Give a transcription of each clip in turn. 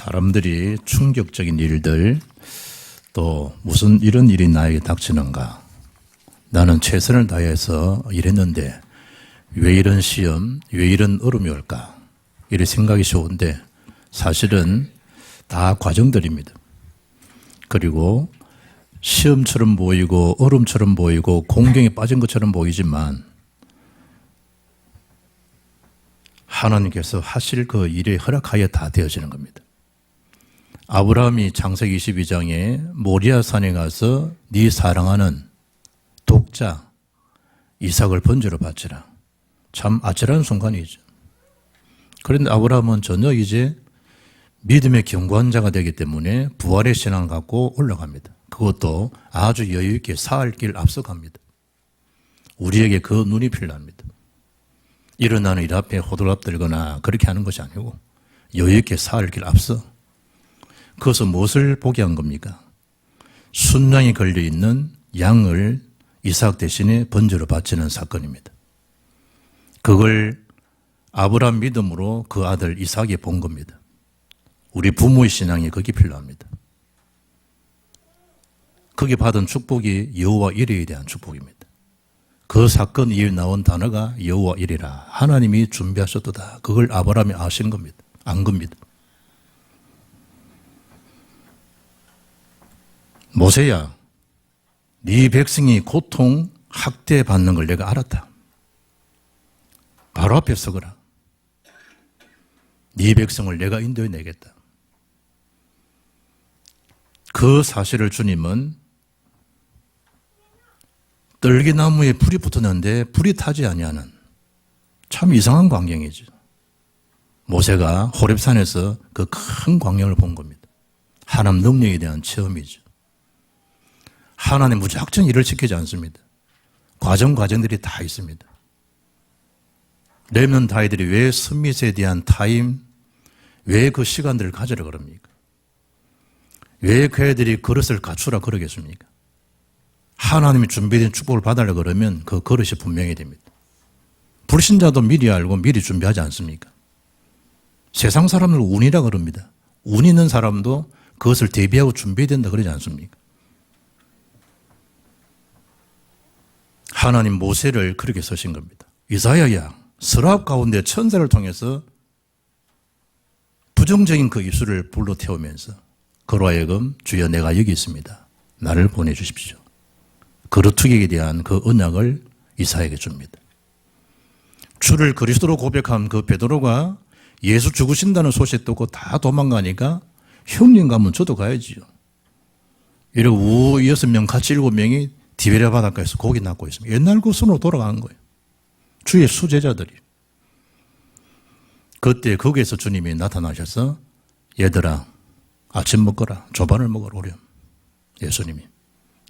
사람들이 충격적인 일들, 또 무슨 이런 일이 나에게 닥치는가. 나는 최선을 다해서 일했는데 왜 이런 시험, 왜 이런 어려움이 올까. 이런 생각이 좋은데 사실은 다 과정들입니다. 그리고 시험처럼 보이고 얼음처럼 보이고 공경에 빠진 것처럼 보이지만 하나님께서 하실 그 일에 허락하여 다 되어지는 겁니다. 아브라함이 창세기 22장에 모리아산에 가서 네 사랑하는 독자 이삭을 번제로 바치라. 참 아찔한 순간이죠. 그런데 아브라함은 전혀 이제 믿음의 경고한 자가 되기 때문에 부활의 신앙을 갖고 올라갑니다. 그것도 아주 여유있게 사흘 길 앞서갑니다. 우리에게 그 눈이 필요합니다. 일어나는 일 앞에 호들갑 들거나 그렇게 하는 것이 아니고 여유있게 사흘 길 앞서. 그것은 무엇을 보게 한 겁니까? 순양이 걸려있는 양을 이삭 대신에 번제로 바치는 사건입니다. 그걸 아브라함 믿음으로 그 아들 이삭이 본 겁니다. 우리 부모의 신앙이 거기 필요합니다. 거기 받은 축복이 여호와 이레에 대한 축복입니다. 그 사건 이후에 나온 단어가 여호와 이레라. 하나님이 준비하셨도다. 그걸 아브라함이 아신 겁니다. 안 겁니다. 모세야, 네 백성이 고통, 학대 받는 걸 내가 알았다. 바로 앞에 서거라. 네 백성을 내가 인도해 내겠다. 그 사실을 주님은 떨기나무에 불이 붙었는데 불이 타지 아니하는 참 이상한 광경이죠. 모세가 호렙산에서 그 큰 광경을 본 겁니다. 하나님 능력에 대한 체험이죠. 하나님 무작정 일을 시키지 않습니다. 과정들이 다 있습니다. 렘넌트 아이들이 왜 스밋에 대한 타임, 왜 그 시간들을 가지라 그럽니까? 왜 그 애들이 그릇을 갖추라 그러겠습니까? 하나님이 준비된 축복을 받으려고 그러면 그 그릇이 분명히 됩니다. 불신자도 미리 알고 미리 준비하지 않습니까? 세상 사람들 운이라 그럽니다. 운 있는 사람도 그것을 대비하고 준비해야 된다 그러지 않습니까? 하나님 모세를 그렇게 쓰신 겁니다. 이사야야, 서랍 가운데 천사를 통해서 부정적인 그 입술을 불로 태우면서 그로 하여금 주여 내가 여기 있습니다. 나를 보내주십시오. 그루트기에 대한 그 언약을 이사야에게 줍니다. 주를 그리스도로 고백한 그 베드로가 예수 죽으신다는 소식 듣고 다 도망가니까 형님 가면 저도 가야지요. 이러고 6명 같이 7명이 디베랴 바닷가에서 고기 낚고 있습니다. 옛날 그 순으로 돌아가는 거예요. 주의 수제자들이. 그때 거기에서 주님이 나타나셔서 얘들아 아침 먹거라. 조반을 먹어라. 오렴. 예수님이.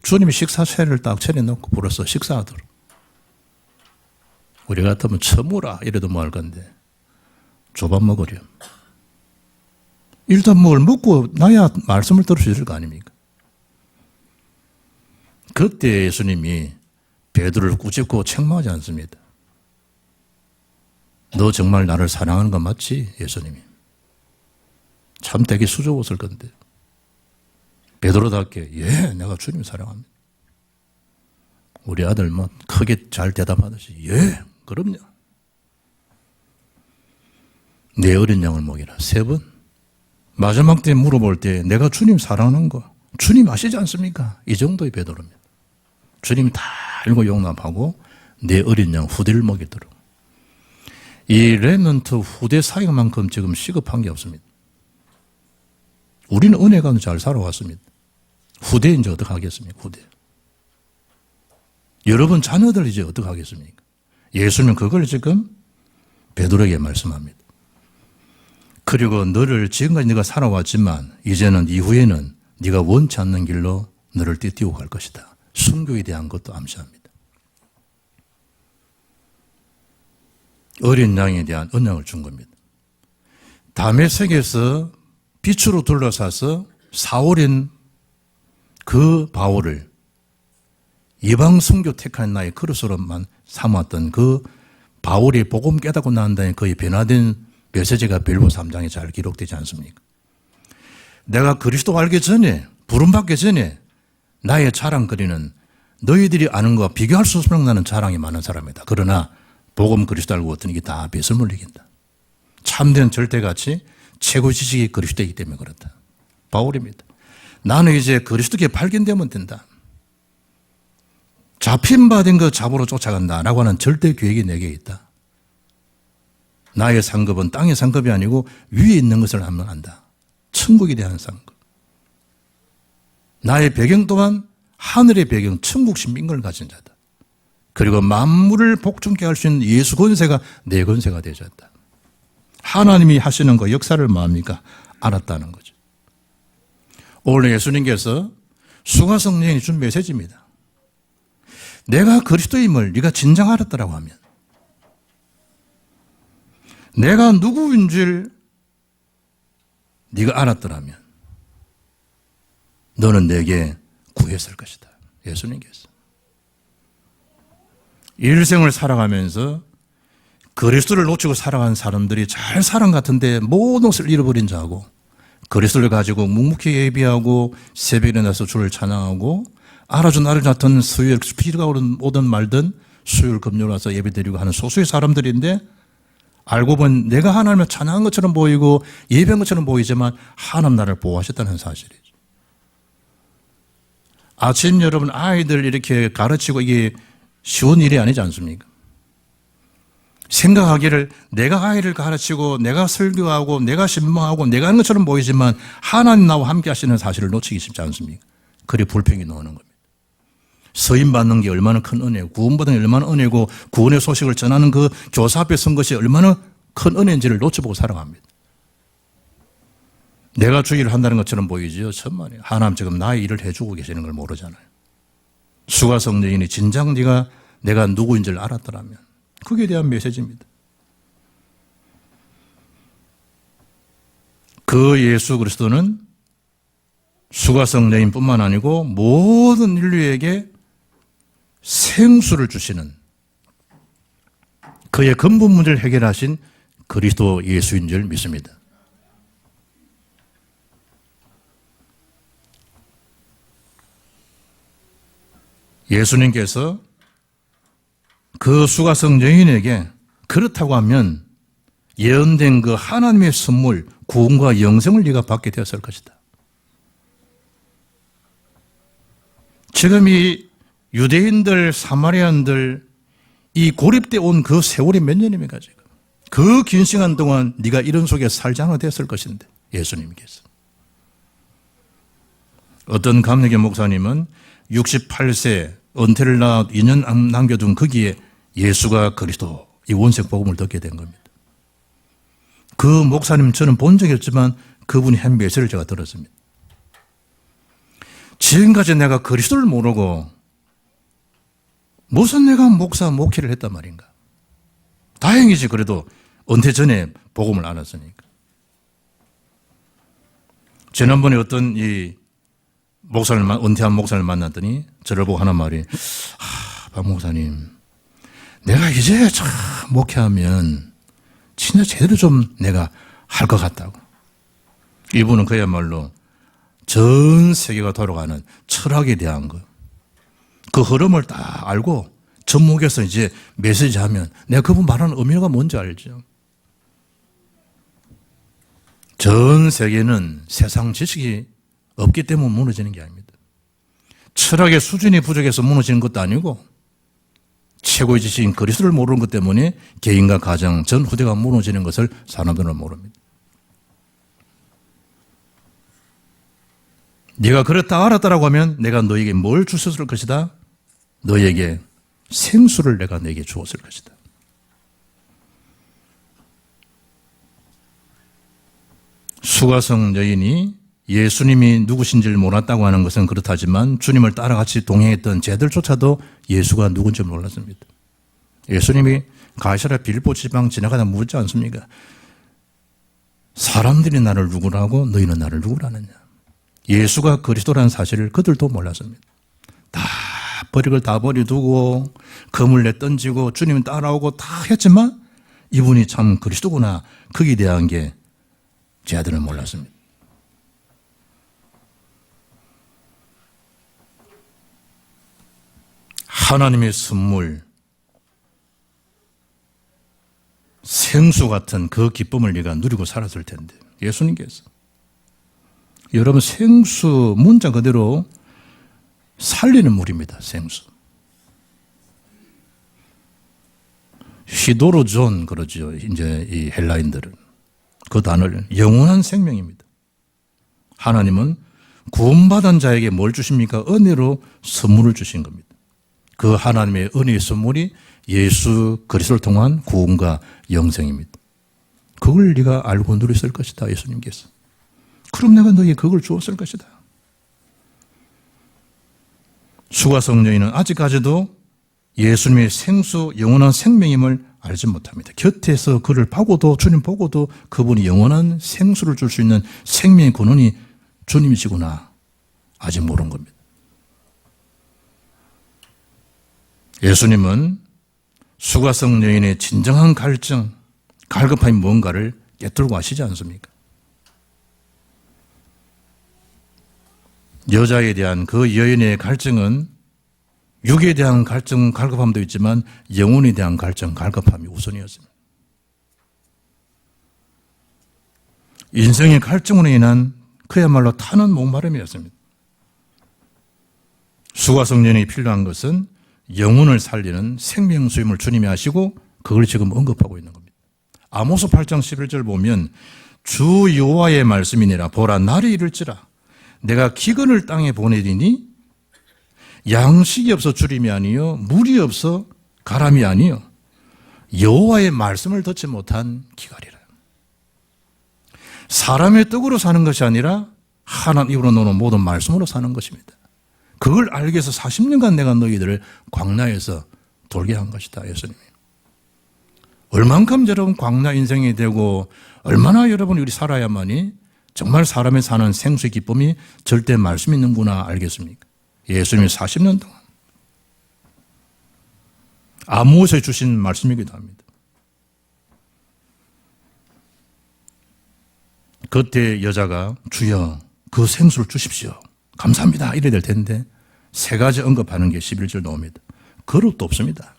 주님이 식사쇠를 딱 차려놓고 불어서 식사하도록. 우리 같으면 처무라 이래도 뭐 할 건데 조반 먹으렴. 일단 뭘 먹고 나야 말씀을 들을 수 있을 거 아닙니까? 그때 예수님이 베드로를 꾸짖고 책망하지 않습니다. 너 정말 나를 사랑하는 거 맞지? 예수님이. 참 되게 수줍었을 건데. 베드로답게 예, 내가 주님 사랑합니다. 우리 아들 뭐 크게 잘 대답하듯이 예, 그럼요. 내 어린 양을 먹이라. 3번. 마지막 때 물어볼 때 내가 주님 사랑하는 거 주님 아시지 않습니까? 이 정도의 베드로입니다. 주님이 다 알고 용납하고 내 어린 양 후대를 먹이도록. 이 렘넌트 후대 사역만큼 지금 시급한 게 없습니다. 우리는 은혜 가운데 잘 살아왔습니다. 후대 이제 어떻게 하겠습니까? 후대. 여러분 자녀들 이제 어떻게 하겠습니까? 예수님은 그걸 지금 베드로에게 말씀합니다. 그리고 너를 지금까지 네가 살아왔지만 이제는 이후에는 네가 원치 않는 길로 너를 띄우고 갈 것이다. 순교에 대한 것도 암시합니다. 어린 양에 대한 언약을 준 겁니다. 다메섹에서 빛으로 둘러싸서 사울인 그 바울을 이방 선교 택한 나의 그릇으로만 삼았던 그 바울이 복음 깨닫고 난 다음에 거의 변화된 메시지가 빌보 3장에 잘 기록되지 않습니까? 내가 그리스도 알기 전에, 부름받기 전에 나의 자랑거리는 너희들이 아는 것과 비교할 수 없는 나는 자랑이 많은 사람이다. 그러나 복음 그리스도 알고 어떤 이게 다 배설물 이긴다. 참된 절대가치 최고 지식이 그리스도이기 때문에 그렇다. 바울입니다. 나는 이제 그리스도께 발견되면 된다. 잡힌 바 된 것 잡으러 쫓아간다라고 하는 절대 계획이 내게 있다. 나의 상급은 땅의 상급이 아니고 위에 있는 것을 하면 안다. 천국에 대한 상급. 나의 배경 또한 하늘의 배경, 천국 신민권을 가진 자다. 그리고 만물을 복종케 할 수 있는 예수 권세가 내 권세가 되어졌다. 하나님이 하시는 그 역사를 뭡니까? 알았다는 거죠. 오늘 예수님께서 수가성령이 준 메시지입니다. 내가 그리스도임을 네가 진정 알았다라고 하면, 내가 누구인 줄 네가 알았더라면 너는 내게 구했을 것이다. 예수님께서 일생을 살아가면서 그리스도를 놓치고 살아간 사람들이 잘 살은 같은데 모든 것을 잃어버린 자하고, 그리스도를 가지고 묵묵히 예비하고 새벽에 일어나서 주를 찬양하고 알아준 나를 같은 수요일 비가 오든 말든 수요일 금요일 와서 예배드리고 하는 소수의 사람들인데, 알고 보면 내가 하나님을 찬양한 것처럼 보이고 예배한 것처럼 보이지만 하나님 나를 보호하셨다는 사실이죠. 아침 여러분 아이들 이렇게 가르치고 이게 쉬운 일이 아니지 않습니까? 생각하기를 내가 아이를 가르치고 내가 설교하고 내가 신방하고 내가 하는 것처럼 보이지만 하나님 나와 함께 하시는 사실을 놓치기 쉽지 않습니까? 그리 불평이 나오는 겁니다. 서임 받는 게 얼마나 큰 은혜고, 구원받는 게 얼마나 은혜고, 구원의 소식을 전하는 그 교사 앞에 선 것이 얼마나 큰 은혜인지를 놓쳐보고 살아갑니다. 내가 주의를 한다는 것처럼 보이지요. 천만에 하나님 지금 나의 일을 해주고 계시는 걸 모르잖아요. 수가성령이니 진작 내가 누구인지를 알았더라면, 그게 대한 메시지입니다. 그 예수 그리스도는 수가성령인뿐만 아니고 모든 인류에게 생수를 주시는, 그의 근본 문제를 해결하신 그리스도 예수인 줄 믿습니다. 예수님께서 그 수가성 여인에게 그렇다고 하면 예언된 그 하나님의 선물, 구원과 영생을 네가 받게 되었을 것이다. 지금 이 유대인들, 사마리아인들 이 고립돼 온 그 세월이 몇 년입니까 지금? 그 긴 시간 동안 네가 이런 속에 살지 않아도 됐을 것인데, 예수님께서. 어떤 감리교 목사님은 68세 은퇴를 나 2년 남겨둔 거기에 예수가 그리스도 이 원색 복음을 듣게 된 겁니다. 그 목사님 저는 본 적이 없지만 그분이 한 메시지를 제가 들었습니다. 지금까지 내가 그리스도를 모르고 무슨 내가 목사 목회를 했단 말인가. 다행이지 그래도 은퇴 전에 복음을 알았으니까. 지난번에 어떤 이 은퇴한 목사를 만났더니 저를 보고 하는 말이, 박 목사님, 내가 이제 참 목회하면 진짜 제대로 좀 내가 할 것 같다고. 이분은 그야말로 전 세계가 돌아가는 철학에 대한 것, 그 흐름을 다 알고 접목해서 이제 메시지 하면 내가 그분 말하는 의미가 뭔지 알죠. 전 세계는 세상 지식이 없기 때문에 무너지는 게 아닙니다. 철학의 수준이 부족해서 무너지는 것도 아니고 최고의 지식인 그리스도를 모르는 것 때문에 개인과 가정, 전 후대가 무너지는 것을 사람들은 모릅니다. 네가 그렇다 알았다라고 하면 내가 너에게 뭘 주셨을 것이다? 너에게 생수를 내가 너에게 주었을 것이다. 수가성 여인이 예수님이 누구신지를 몰랐다고 하는 것은 그렇다지만 주님을 따라 같이 동행했던 쟤들조차도 예수가 누군지 몰랐습니다. 예수님이 가이사랴 빌보 지방 지나가다 묻지 않습니까? 사람들이 나를 누구라고 너희는 나를 누구라느냐. 예수가 그리스도라는 사실을 그들도 몰랐습니다. 다 버리고 다 버려두고 검을 내던지고 주님 따라오고 다 했지만 이분이 참 그리스도구나, 거기에 대한 게 쟤들은 몰랐습니다. 하나님의 선물, 생수 같은 그 기쁨을 네가 누리고 살았을 텐데, 예수님께서. 여러분, 생수 문자 그대로 살리는 물입니다. 생수. 히도로존 그러죠. 이제 이 헬라인들은 그 단어를 영원한 생명입니다. 하나님은 구원받은 자에게 뭘 주십니까? 은혜로 선물을 주신 겁니다. 그 하나님의 은혜의 선물이 예수 그리스도를 통한 구원과 영생입니다. 그걸 네가 알고 누렸을 것이다. 예수님께서. 그럼 내가 너에게 그걸 주었을 것이다. 수가성녀인은 아직까지도 예수님의 생수 영원한 생명임을 알지 못합니다. 곁에서 그를 보고도 주님 보고도 그분이 영원한 생수를 줄 수 있는 생명의 근원이 주님이시구나 아직 모르는 겁니다. 예수님은 수가성 여인의 진정한 갈증, 갈급함이 뭔가를 깨뚫고 아시지 않습니까? 여자에 대한 그 여인의 갈증은 육에 대한 갈증, 갈급함도 있지만 영혼에 대한 갈증, 갈급함이 우선이었습니다. 인생의 갈증으로 인한 그야말로 타는 목마름이었습니다. 수가성년이 필요한 것은 영혼을 살리는 생명수임을 주님이 하시고 그걸 지금 언급하고 있는 겁니다. 아모스 8장 11절 보면 주 여호와의 말씀이니라 보라 날이 이를지라 내가 기근을 땅에 보내리니 양식이 없어 주림이 아니요 물이 없어 가람이 아니요 여호와의 말씀을 듣지 못한 기갈이라. 사람의 떡으로 사는 것이 아니라 하나님 입으로 나오는 모든 말씀으로 사는 것입니다. 그걸 알기 위해서 40년간 내가 너희들을 광야에서 돌게 한 것이다. 예수님이. 얼만큼 여러분 광야 인생이 되고 얼마나 여러분 우리 살아야만이 정말 사람이 사는 생수의 기쁨이 절대 말씀이 있는구나 알겠습니까? 예수님이 40년 동안 아모스에 주신 말씀이기도 합니다. 그때 여자가 주여 그 생수를 주십시오. 감사합니다. 이래야 될 텐데 세 가지 언급하는 게 11절 나옵니다. 그릇도 없습니다.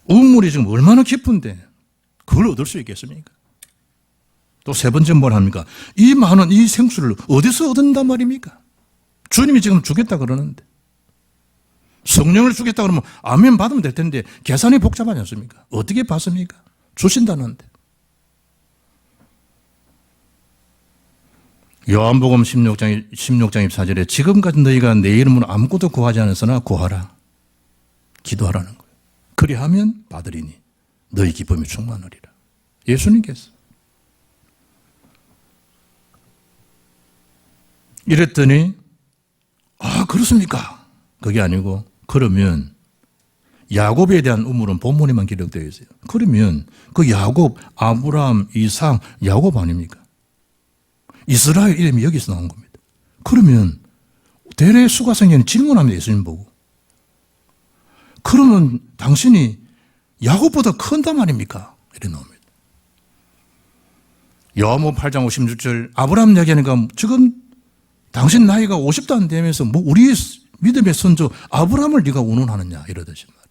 우물이 지금 얼마나 깊은데 그걸 얻을 수 있겠습니까? 또 세 번째 뭘 합니까? 이 많은 이 생수를 어디서 얻는단 말입니까? 주님이 지금 주겠다 그러는데 성령을 주겠다 그러면 아멘 받으면 될 텐데 계산이 복잡하지 않습니까? 어떻게 받습니까? 주신다는데. 요한복음 16장 24절에 지금까지 너희가 내 이름으로 아무것도 구하지 않았으나 구하라. 기도하라는 거예요. 그리하면 받으리니 너희 기쁨이 충만하리라. 예수님께서. 이랬더니 아 그렇습니까? 그게 아니고 그러면 야곱에 대한 우물은 본문에만 기록되어 있어요. 그러면 그 야곱, 아브라함, 이삭, 야곱 아닙니까? 이스라엘 이름이 여기서 나온 겁니다. 그러면 대래 수가성녀는 질문합니다. 예수님 보고. 그러면 당신이 야곱보다 큰단 말입니까? 이래 나옵니다. 요한복음 8장 56절 아브라함 이야기하니까 지금 당신 나이가 50도 안 되면서 뭐 우리 믿음의 선조 아브라함을 네가 운운하느냐 이러듯이 말이에요.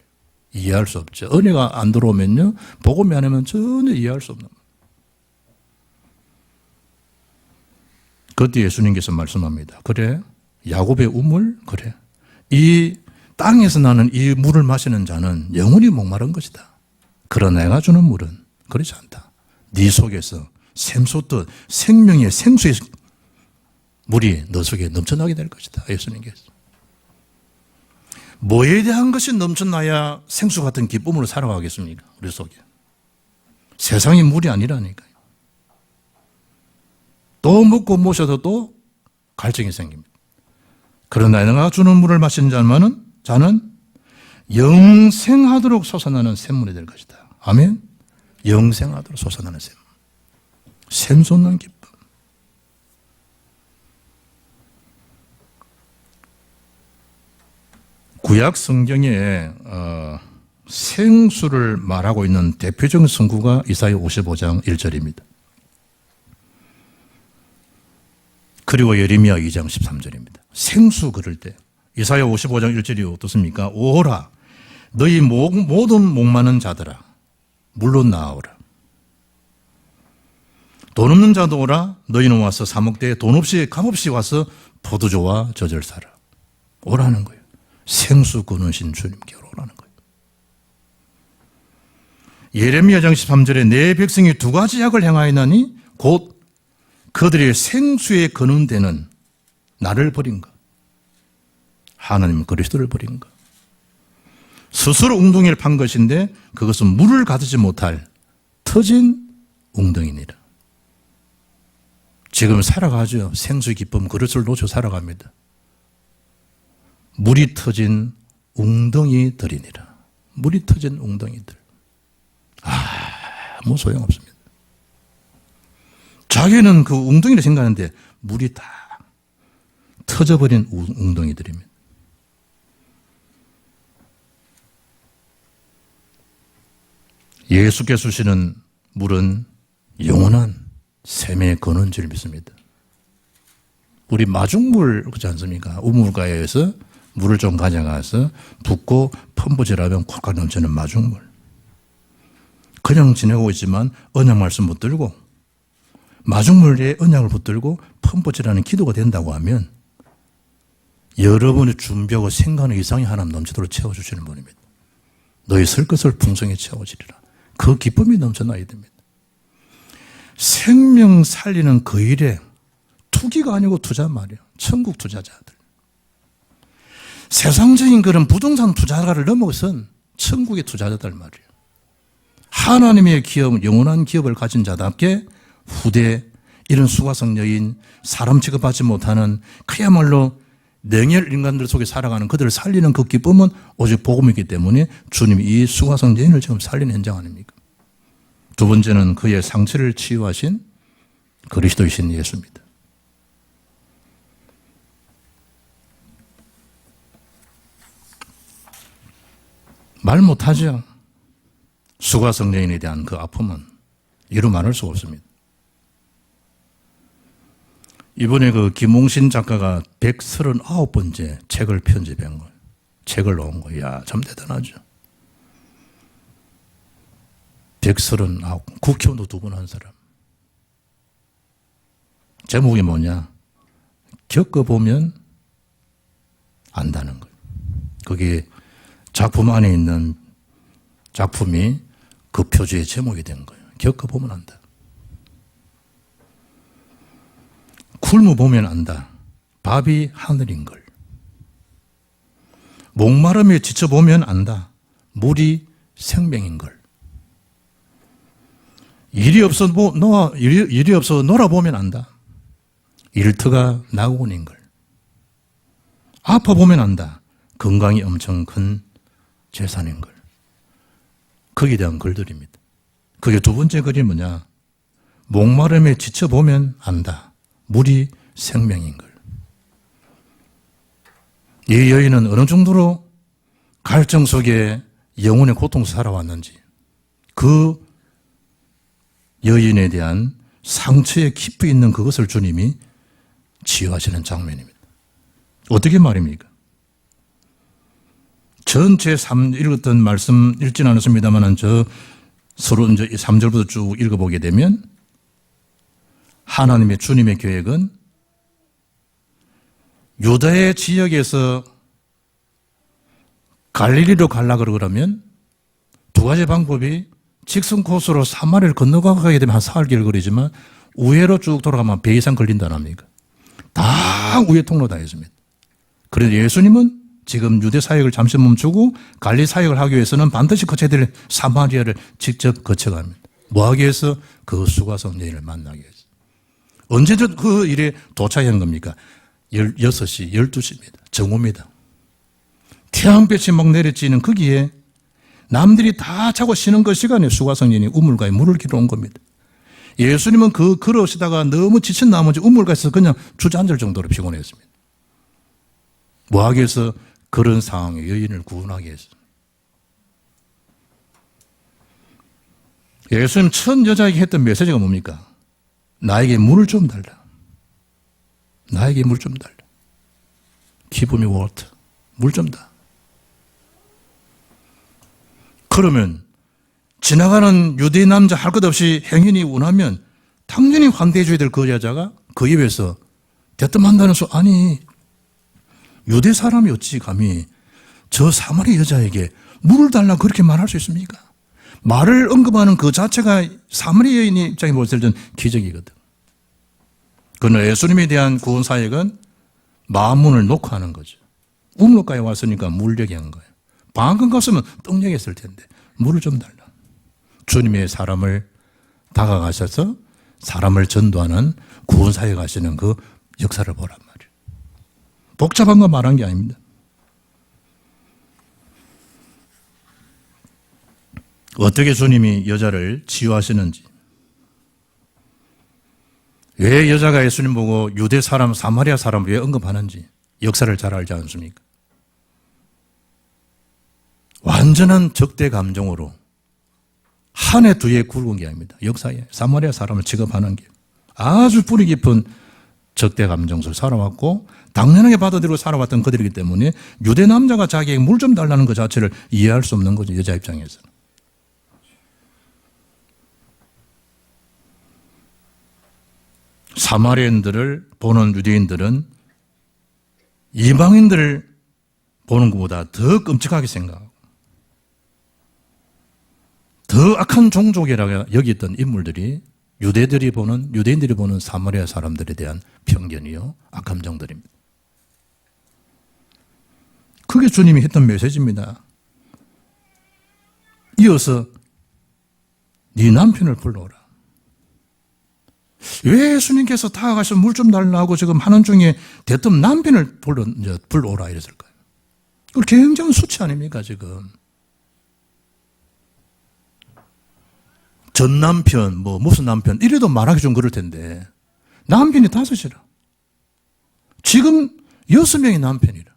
이해할 수 없죠. 은혜가 안 들어오면요. 복음이 안 하면 전혀 이해할 수 없는 거예요. 그때 예수님께서 말씀합니다. 그래 야곱의 우물 그래 이 땅에서 나는 이 물을 마시는 자는 영원히 목마른 것이다. 그러나 내가 주는 물은 그렇지 않다. 네 속에서 샘솟듯 생명의 생수의 물이 너 속에 넘쳐나게 될 것이다. 예수님께서. 뭐에 대한 것이 넘쳐나야 생수 같은 기쁨으로 살아가겠습니까? 우리 속에. 세상의 물이 아니라니까요. 또 먹고 모셔도 또 갈증이 생깁니다. 그러나 내가 주는 물을 마시는 자는 영생하도록 솟아나는 샘물이 될 것이다. 아멘? 영생하도록 솟아나는 샘물. 샘솟는 기쁨. 구약 성경에 생수를 말하고 있는 대표적인 성구가 이사야 55장 1절입니다. 그리고 예레미야 2장 13절입니다. 생수 그럴 때 이사야 55장 1절이 어떻습니까? 오라 너희 모든 목마른 자들아 물론 나아오라. 돈 없는 자도 오라. 너희는 와서 사 먹되 돈 없이 값없이 와서 포도주와 젖을 사라. 오라는 거예요. 생수 끊으신 주님께로 오라는 거예요. 예레미야장 13절에 내 백성이 두 가지 약을 행하였나니 곧 그들의 생수에 거는 데는 나를 버린 것, 하나님 그리스도를 버린 것. 스스로 웅덩이를 판 것인데 그것은 물을 가두지 못할 터진 웅덩이니라. 지금 살아가죠. 생수의 기쁨 그릇을 놓쳐 살아갑니다. 물이 터진 웅덩이들이니라. 물이 터진 웅덩이들. 아무 소용없습니다. 자기는 그 웅덩이를 생각하는데 물이 다 터져버린 웅덩이들입니다. 예수께서 주시는 물은 영원한 샘에 거는 줄 믿습니다. 우리 마중물 그렇지 않습니까? 우물가에서 물을 좀 가져가서 붓고 펌부질하면 콱콱 넘치는 마중물. 그냥 지내고 있지만 언약 말씀 붙들고 마중물에 언약을 붙들고 펌부질하는 기도가 된다고 하면 여러분의 준비하고 생각하는 이상이 하나님 넘치도록 채워주시는 분입니다. 너희 쓸 것을 풍성히 채워지리라. 그 기쁨이 넘쳐나야 됩니다. 생명 살리는 그 일에 투기가 아니고 투자 말이에요. 천국 투자자들. 세상적인 그런 부동산 투자가를 넘어선 천국의 투자자들 말이에요. 하나님의 기업, 영원한 기업을 가진 자답게 후대 이런 수가성 여인, 사람 취급받지 못하는 그야말로 냉혈 인간들 속에 살아가는 그들을 살리는 그 기쁨은 오직 복음이기 때문에 주님이 이 수가성 여인을 지금 살리는 현장 아닙니까? 두 번째는 그의 상처를 치유하신 그리스도이신 예수입니다. 말 못하죠. 수가성 여인에 대한 그 아픔은 이루 말할 수가 없습니다. 이번에 그 김홍신 작가가 139번째 책을 편집한 거예요. 책을 놓은 거예요. 야, 참 대단하죠. 139, 국회의원도 2번 한 사람. 제목이 뭐냐? 겪어보면 안다는 거예요. 그게 작품 안에 있는 작품이 그 표지의 제목이 된 거예요. 겪어보면 안다. 굶어보면 안다. 밥이 하늘인 걸. 목마름에 지쳐보면 안다. 물이 생명인 걸. 일이 없어 놀아보면 안다. 일터가 낙원인 걸. 아파보면 안다. 건강이 엄청 큰 재산인 걸. 거기에 대한 글들입니다. 그게 두 번째 글이 뭐냐? 목마름에 지쳐보면 안다. 물이 생명인 걸. 이 여인은 어느 정도로 갈증 속에 영혼의 고통 살아왔는지 그 여인에 대한 상처에 깊이 있는 그것을 주님이 치유하시는 장면입니다. 어떻게 말입니까? 전체 3 읽었던 말씀 읽지는 않았습니다만 서로 이제 3절부터 쭉 읽어보게 되면 하나님의 주님의 계획은 유다의 지역에서 갈릴리로 가려고 그러면 두 가지 방법이 직선 코스로 사마리아를 건너가게 되면 한 사흘길 거리지만 우회로 쭉 돌아가면 배 이상 걸린다는 합니까? 다 우회 통로 다 있습니다. 그런데 예수님은 지금 유대 사역을 잠시 멈추고 갈릴리 사역을 하기 위해서는 반드시 거쳐야 될 사마리아를 직접 거쳐갑니다. 뭐하기 위해서? 그 수가성 여인을 만나기 위해서. 언제든 그 일에 도착한 겁니까? 6시, 12시입니다. 정오입니다. 태양빛이 막 내려지는 거기에 남들이 다 자고 쉬는 그 시간에 수가성 여인이 우물가에 물을 기러 온 겁니다. 예수님은 그 걸으시다가 너무 지친 나머지 우물가에서 그냥 주저앉을 정도로 피곤했습니다. 뭐하기 위해서? 그런 상황에 여인을 구원하기 위해서. 예수님 첫 여자에게 했던 메시지가 뭡니까? 나에게 물을 좀 달라. 나에게 물 좀 달라. Give me water. 물 좀 다. 그러면 지나가는 유대인 남자 할 것 없이 행인이 원하면 당연히 환대해 줘야 될 그 여자가 그 입에서 대뜸한다는 소 아니 유대 사람이 어찌 감히 저 사마리 여자에게 물을 달라 그렇게 말할 수 있습니까? 말을 언급하는 그 자체가 사마리 여인의 입장에 봤을 때는 기적이거든. 그러나 예수님에 대한 구원 사역은 마음문을 놓고 하는 거죠. 우물가에 왔으니까 물 얘기한 거예요. 방금 갔으면 떡 얘기했을 텐데 물을 좀 달라. 주님의 사람을 다가가셔서 사람을 전도하는 구원 사역 하시는 그 역사를 보란 말이에요. 복잡한 거 말한 게 아닙니다. 어떻게 주님이 여자를 치유하시는지, 왜 여자가 예수님 보고 유대 사람, 사마리아 사람을 왜 언급하는지 역사를 잘 알지 않습니까? 완전한 적대 감정으로 한 해 두 해 굵은 게 아닙니다. 역사에 사마리아 사람을 취급하는 게 아주 뿌리 깊은 적대 감정 속에 살아왔고 당연하게 받아들이고 살아왔던 그들이기 때문에 유대 남자가 자기에게 물 좀 달라는 것 자체를 이해할 수 없는 거죠. 여자 입장에서는. 사마리아인들을 보는 유대인들은 이방인들을 보는 것보다 더 끔찍하게 생각하고 더 악한 종족이라고 여겼던 인물들이 유대인들이 보는 사마리아 사람들에 대한 편견이요, 악감정들입니다. 그게 주님이 했던 메시지입니다. 이어서 네 남편을 불러오라. 왜 예수님께서 다가가서 물 좀 달라고 지금 하는 중에 대뜸 남편을 불러오라 이랬을까요? 그걸 굉장한 수치 아닙니까 지금? 전 남편, 무슨 남편 이래도 말하기 좀 그럴 텐데 남편이 5이라. 지금 6명의 남편이라.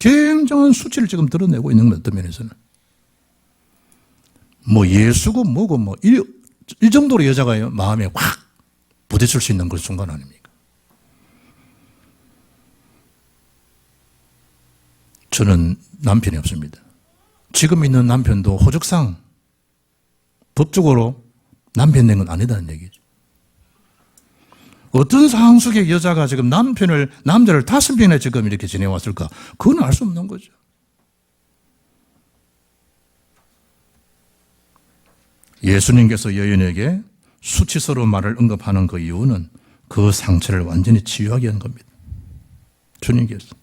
굉장한 수치를 지금 드러내고 있는 것 어떤 면에서는. 예수고 뭐고 이 정도로 여자가 마음에 확 부딪힐 수 있는 그런 순간 아닙니까? 저는 남편이 없습니다. 지금 있는 남편도 호적상 법적으로 남편 된 건 아니다는 얘기죠. 어떤 상황 속에 여자가 지금 남자를 5명이나 지금 이렇게 지내왔을까? 그건 알 수 없는 거죠. 예수님께서 여인에게 수치스러운 말을 언급하는 그 이유는 그 상처를 완전히 치유하게 한 겁니다. 주님께서.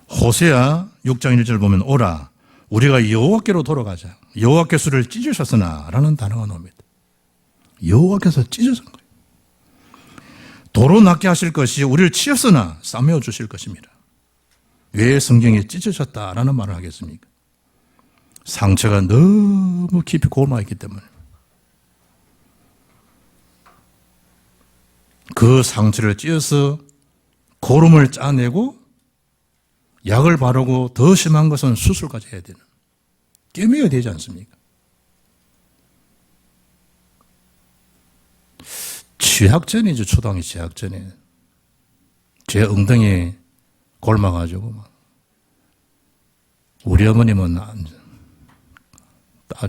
호세아 6장 1절 보면 오라 우리가 여호와께로 돌아가자. 여호와께서를 찢으셨으나 라는 단어가 나옵니다. 여호와께서 찢으신 거예요. 도로 낫게 하실 것이 우리를 치었으나 싸매어 주실 것입니다. 왜 성경에 찢으셨다라는 말을 하겠습니까? 상처가 너무 깊이 골마있기 때문에 그 상처를 찢어서 고름을 짜내고 약을 바르고 더 심한 것은 수술까지 해야 되는 꿰매야 되지 않습니까? 취약전이죠. 초등학교 취약전에 제 엉덩이에 골마가지고 우리 어머님은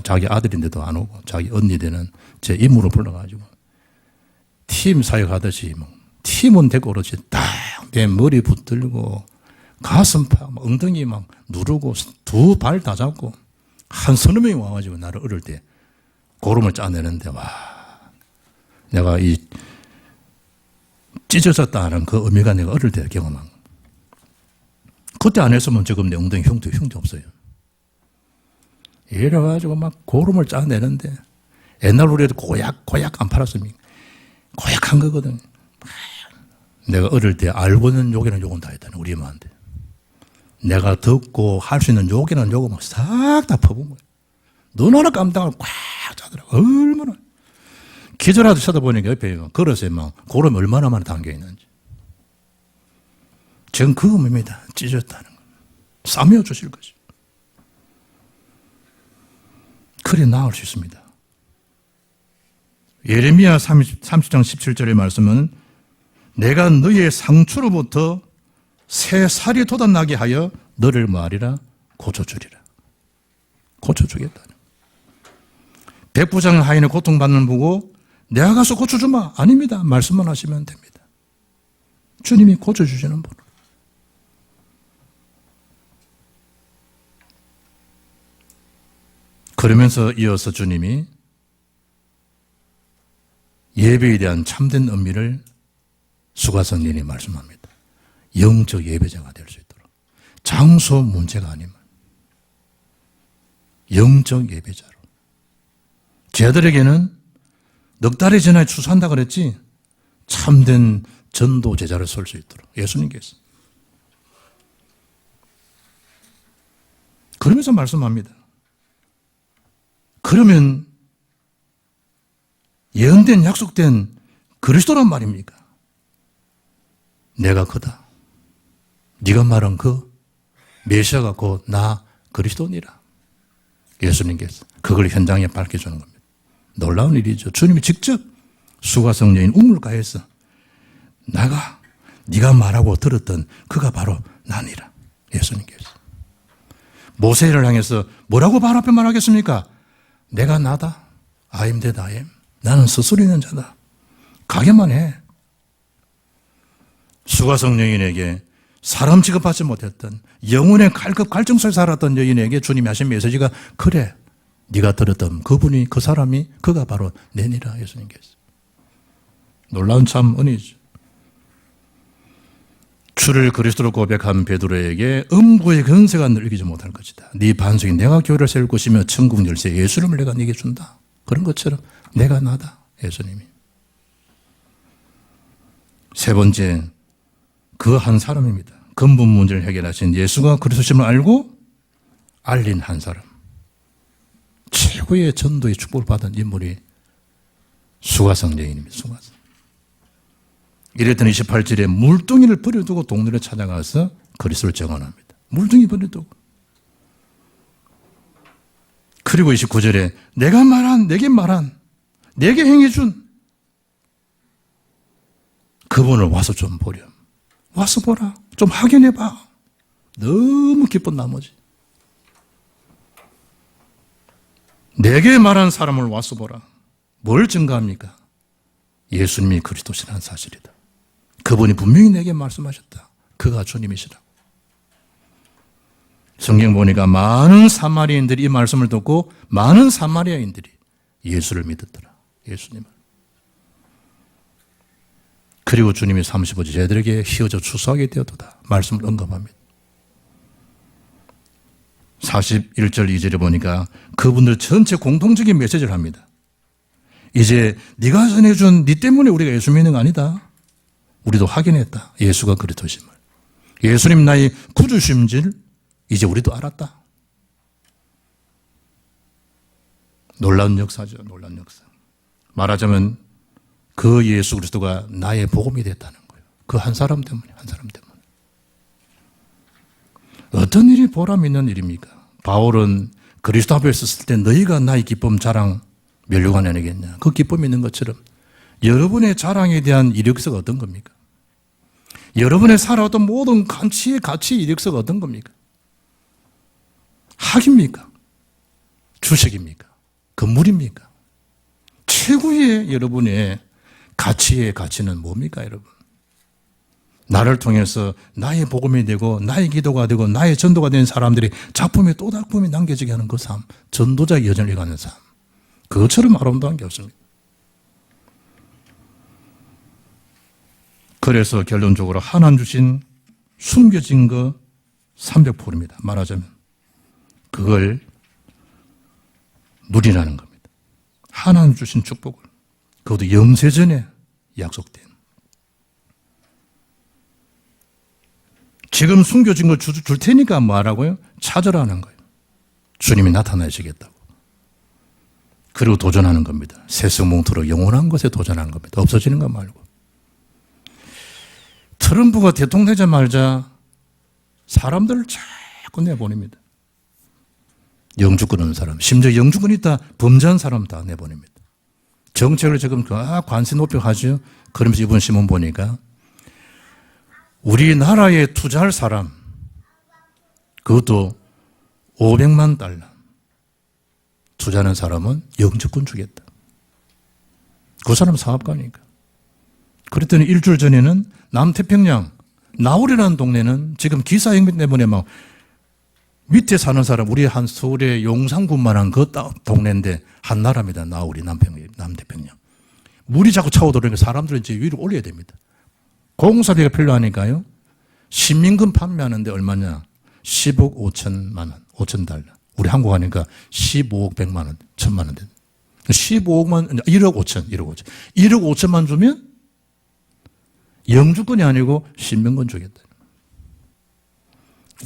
자기 아들인데도 안 오고 자기 언니들은 제 이모로 불러가지고 팀 사역하듯이 팀은 되고 그렇지 딱 내 머리 붙들고 가슴팍 엉덩이 막 누르고 두 발 다 잡고 한 서너 명이 와가지고 나를 어릴 때 고름을 짜내는데 와 내가 이 찢어졌다 하는 그 의미가 내가 어릴 때 경험한 거. 그때 안 했으면 지금 내 엉덩이 흉도 없어요. 이래가지고 막 고름을 짜내는데 옛날 우리도 고약 안 팔았습니까? 고약한 거거든. 내가 어릴 때 알고 있는 욕이나 욕은 다 했다네 우리 엄마한테. 내가 듣고 할 수 있는 욕이나 욕은 막 싹 다 퍼본 거야. 눈 하나 깜짝을 꽉 짜더라고. 얼마나. 기절하듯 쳐다보니까 옆에 그릇에 막 고름이 얼마나 많이 담겨 있는지. 지금 그 의미입니다. 찢었다는 거. 싸매어 주실 것이. 그래 나을 수 있습니다. 예레미야 30장 17절의 말씀은 내가 너의 상처로부터 새 살이 돋아나게 하여 너를 뭐하리라? 고쳐주리라. 고쳐주겠다. 백부장 하인의 고통받는 보고 내가 가서 고쳐주마. 아닙니다. 말씀만 하시면 됩니다. 주님이 고쳐주시는 분. 그러면서 이어서 주님이 예배에 대한 참된 의미를 수가성령이 말씀합니다. 영적 예배자가 될 수 있도록. 장소 문제가 아니면 영적 예배자로. 쟤들에게는 넉 달이 지나야 추수한다 그랬지 참된 전도 제자를 설 수 있도록 예수님께서. 그러면서 말씀합니다. 그러면 예언된 약속된 그리스도란 말입니까? 내가 그다. 네가 말한 그 메시아가 곧 나 그리스도니라. 예수님께서 그걸 현장에 밝혀주는 겁니다. 놀라운 일이죠. 주님이 직접 수가성녀인 우물가에서 네가 말하고 들었던 그가 바로 나니라. 예수님께서. 모세를 향해서 뭐라고 바로 앞에 말하겠습니까? 내가 나다. I am that I am. 나는 스스로 있는 자다. 가게만 해. 수가성여인에게 사람 취급하지 못했던 영혼의 갈증소에 살았던 여인에게 주님이 하신 메시지가 그래. 네가 들었던 그분이 그 사람이 그가 바로 내니라. 예수님께서. 놀라운 참 은혜죠. 주를 그리스도로 고백한 베드로에게 음부의 권세가 늘리지 못할 것이다. 네 반석이 내가 교회를 세울 것이며 천국 열쇠 예수님을 내가 네게 준다. 그런 것처럼 내가 나다. 예수님이. 세 번째, 그 한 사람입니다. 근본 문제를 해결하신 예수가 그리스도심을 알고 알린 한 사람. 최고의 전도의 축복을 받은 인물이 수가성여인입니다. 수가성. 이랬더니 28절에 물동이를 버려두고 동네를 찾아가서 그리스도를 증언합니다. 물동이 버려두고. 그리고 29절에 내가 말한, 내게 행해준 그분을 와서 좀 보렴. 와서 보라. 좀 확인해봐. 너무 기쁜 나머지. 내게 말한 사람을 와서 보라. 뭘 증거합니까? 예수님이 그리스도시라는 사실이다. 그분이 분명히 내게 말씀하셨다. 그가 주님이시라고. 성경 보니까 많은 사마리아인들이 이 말씀을 듣고 많은 사마리아인들이 예수를 믿었더라. 예수님을. 그리고 주님이 35절 쟤들에게 휘어져 추수하게 되었도다. 말씀을 언급합니다. 41절 2절에 보니까 그분들 전체 공통적인 메시지를 합니다. 이제 네가 전해준 네 때문에 우리가 예수 믿는 거 아니다. 우리도 확인했다. 예수가 그리스도심을. 예수님 나의 구주심을 이제 우리도 알았다. 놀라운 역사죠. 놀라운 역사. 말하자면 그 예수 그리스도가 나의 복음이 됐다는 거예요. 그 한 사람 때문에. 어떤 일이 보람 있는 일입니까? 바울은 그리스도 앞에 있었을 때 너희가 나의 기쁨 자랑 면류관 아니겠냐. 그 기쁨이 있는 것처럼 여러분의 자랑에 대한 이력서가 어떤 겁니까? 여러분의 살아왔던 모든 가치의 이력서가 어떤 겁니까? 학입니까? 주식입니까? 건물입니까? 최고의 여러분의 가치의 가치는 뭡니까, 여러분? 나를 통해서 나의 복음이 되고 나의 기도가 되고 나의 전도가 된 사람들이 작품에 또 작품이 남겨지게 하는 그 삶, 전도자의 여정을 가는 삶. 그것처럼 아름다운 게 없습니다. 그래서 결론적으로 하나님 주신 숨겨진 거 300%입니다. 말하자면 그걸 누리라는 겁니다. 하나님 주신 축복을. 그것도 영세전에 약속된. 지금 숨겨진 걸 줄 테니까 뭐 하라고요? 찾으라는 거예요. 주님이 나타나시겠다고. 그리고 도전하는 겁니다. 세성몽토로 영원한 것에 도전하는 겁니다. 없어지는 것 말고. 트럼프가 대통령 되자마자 사람들을 자꾸 내보냅니다. 영주권 없는 사람, 심지어 영주권 있다 범죄한 사람 다 내보냅니다. 정책을 지금 관세 높여 하죠. 그러면서 이번 신문 보니까 우리나라에 투자할 사람, 그것도 500만 달러 투자하는 사람은 영주권 주겠다. 그 사람 사업가니까. 그랬더니 일주일 전에는 남태평양 나울이라는 동네는 지금 기사행비 때문에 막 밑에 사는 사람, 우리 한 서울의 용산군만한 그 동네인데 한나라입니다. 나울이 남태평양. 물이 자꾸 차오르니까 사람들은 이제 위로 올려야 됩니다. 공사비가 필요하니까요. 시민금 판매하는데 얼마냐? 10억 5천만 원, 5천 달러. 우리 한국 하니까 15억 100만 원, 1000만 원 됩니다. 15억만, 1억 5천, 1억 5천. 1억 5천만 주면 영주권이 아니고 신명권 주겠다.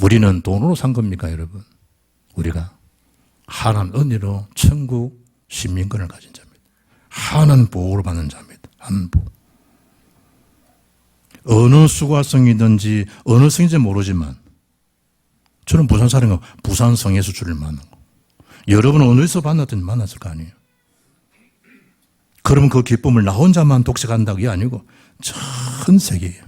우리는 돈으로 산 겁니까, 여러분? 우리가 하나님 은혜로 천국 신민권을 가진 자입니다. 하나님 보호를 받는 자입니다. 하나님 보호. 어느 수가성이든지 어느 성인지 모르지만 저는 부산 사람이고 부산 성에서 주를 만나고 여러분은 어디서 만났을 거 아니에요. 그러면 그 기쁨을 나 혼자만 독식한다고 게 아니고 전 세계예요.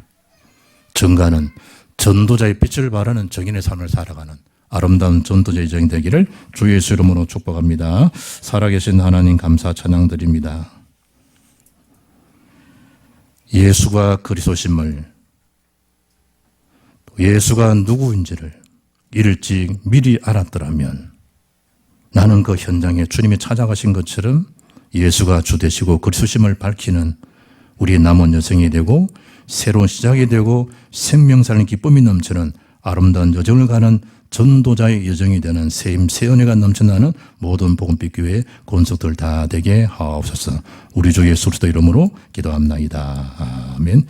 전가는 전도자의 빛을 발하는 정인의 삶을 살아가는 아름다운 전도자의 정이 되기를 주 예수 이름으로 축복합니다. 살아계신 하나님 감사 찬양드립니다. 예수가 그리스도심을, 예수가 누구인지를 일찍 미리 알았더라면 나는 그 현장에 주님이 찾아가신 것처럼 예수가 주 되시고 그리스도심을 밝히는 우리의 남은 여생이 되고 새로운 시작이 되고 생명 살린 기쁨이 넘치는 아름다운 여정을 가는 전도자의 여정이 되는 새힘 새은혜가 넘쳐나는 모든 복음빛 교회의 권속들 다 되게 하옵소서. 우리 주 예수 그리스도 이름으로 기도합나이다. 아멘.